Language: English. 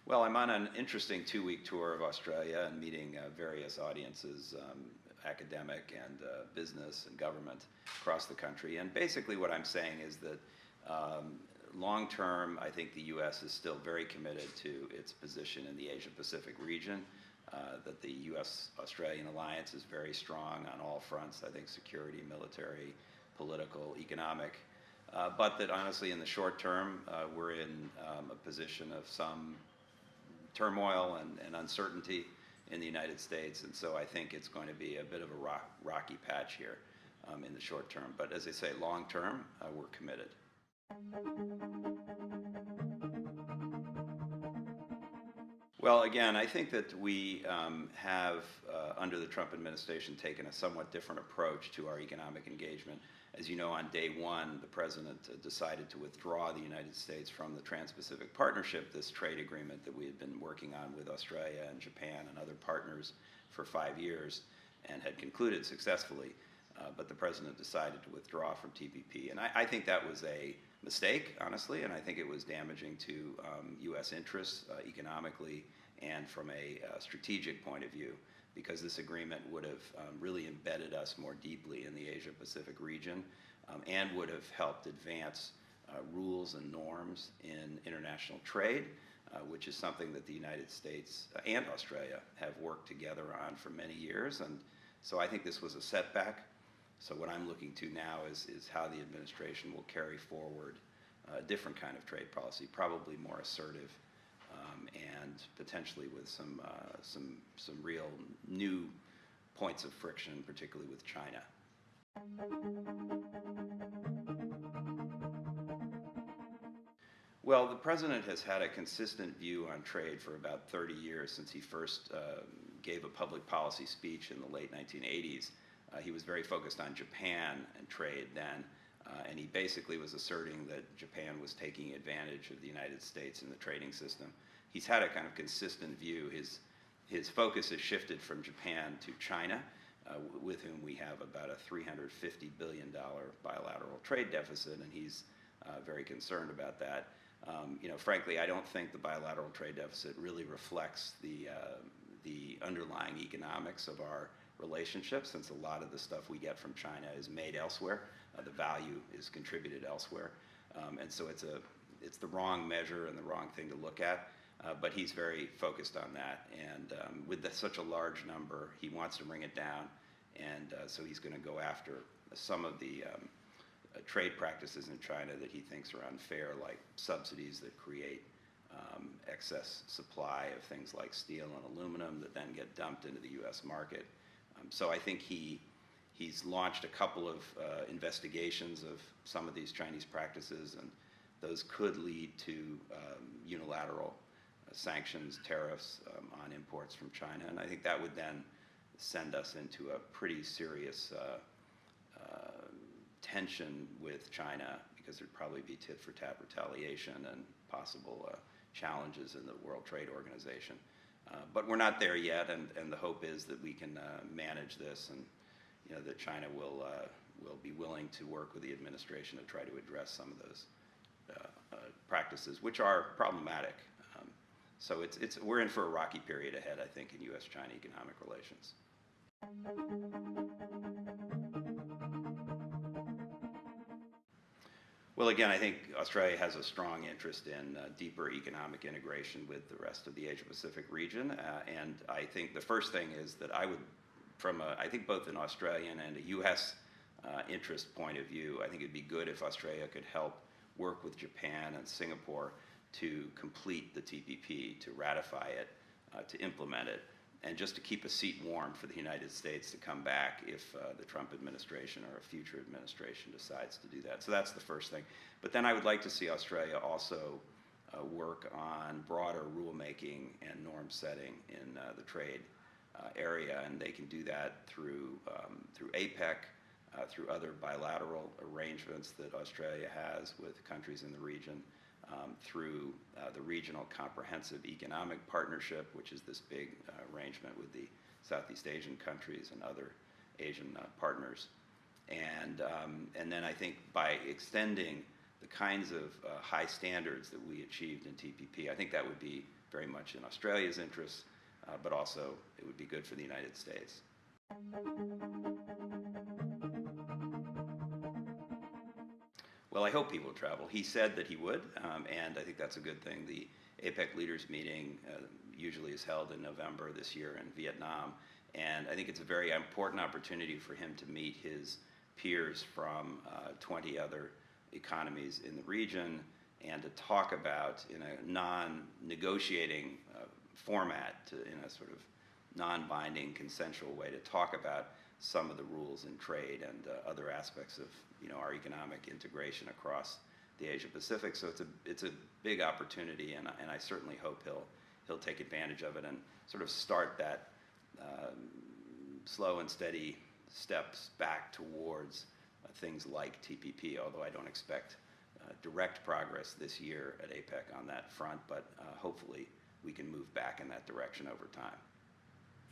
Well, I'm on an interesting two-week tour of Australia and meeting various audiences, academic and business and government across the country. And basically what I'm saying is that long term, I think the U.S. is still very committed to its position in the Asia-Pacific region, that the U.S.-Australian alliance is very strong on all fronts, I think security, military, political, economic, but that honestly in the short term, we're in a position of some turmoil and uncertainty in the United States, and so I think it's going to be a bit of a rocky patch here in the short term. But as I say, long term, we're committed. Well, again, I think that we have, under the Trump administration, taken a somewhat different approach to our economic engagement. As you know, on day one, the president decided to withdraw the United States from the Trans-Pacific Partnership, this trade agreement that we had been working on with Australia and Japan and other partners for 5 years and had concluded successfully. But the president decided to withdraw from TPP. And I think that was a mistake, honestly, and I think it was damaging to U.S. interests economically and from a strategic point of view, because this agreement would have really embedded us more deeply in the Asia-Pacific region and would have helped advance rules and norms in international trade, which is something that the United States and Australia have worked together on for many years. And so I think this was a setback. So what I'm looking to now is how the administration will carry forward a different kind of trade policy, probably more assertive, and potentially with some real new points of friction, particularly with China. Well, the president has had a consistent view on trade for about 30 years since he first gave a public policy speech in the late 1980s. He was very focused on Japan and trade then, and he basically was asserting that Japan was taking advantage of the United States in the trading system. He's had a kind of consistent view. His focus has shifted from Japan to China, with whom we have about a $350 billion bilateral trade deficit, and he's very concerned about that. Frankly, I don't think the bilateral trade deficit really reflects the underlying economics of our relationship, since a lot of the stuff we get from China is made elsewhere. The value is contributed elsewhere, and so it's the wrong measure and the wrong thing to look at. But he's very focused on that, and with such a large number, he wants to bring it down, and so he's going to go after some of the trade practices in China that he thinks are unfair, like subsidies that create excess supply of things like steel and aluminum that then get dumped into the U.S. market. So I think he's launched a couple of investigations of some of these Chinese practices, and those could lead to unilateral sanctions, tariffs on imports from China. And I think that would then send us into a pretty serious tension with China, because there'd probably be tit-for-tat retaliation and possible challenges in the World Trade Organization. But we're not there yet, and the hope is that we can manage this, and that China will be willing to work with the administration to try to address some of those practices, which are problematic. So we're in for a rocky period ahead, I think, in U.S.-China economic relations. Well, again, I think Australia has a strong interest in deeper economic integration with the rest of the Asia-Pacific region, and I think the first thing is that I would, I think both an Australian and a U.S. Interest point of view, I think it'd be good if Australia could help work with Japan and Singapore to complete the TPP, to ratify it, to implement it, and just to keep a seat warm for the United States to come back if the Trump administration or a future administration decides to do that. So that's the first thing. But then I would like to see Australia also work on broader rulemaking and norm setting in the trade area, and they can do that through APEC, through other bilateral arrangements that Australia has with countries in the region, through the Regional Comprehensive Economic Partnership, which is this big arrangement with the Southeast Asian countries and other Asian partners. And then I think by extending the kinds of high standards that we achieved in TPP, I think that would be very much in Australia's interests, but also it would be good for the United States. Well, I hope he will travel. He said that he would, and I think that's a good thing. The APEC leaders meeting usually is held in November this year in Vietnam, and I think it's a very important opportunity for him to meet his peers from 20 other economies in the region and to talk about, in a non-negotiating format, in a sort of non-binding, consensual way, to talk about some of the rules in trade and other aspects of our economic integration across the Asia-Pacific. So it's a big opportunity, and I certainly hope he'll take advantage of it and sort of start that slow and steady steps back towards things like TPP, although I don't expect direct progress this year at APEC on that front, but hopefully we can move back in that direction over time.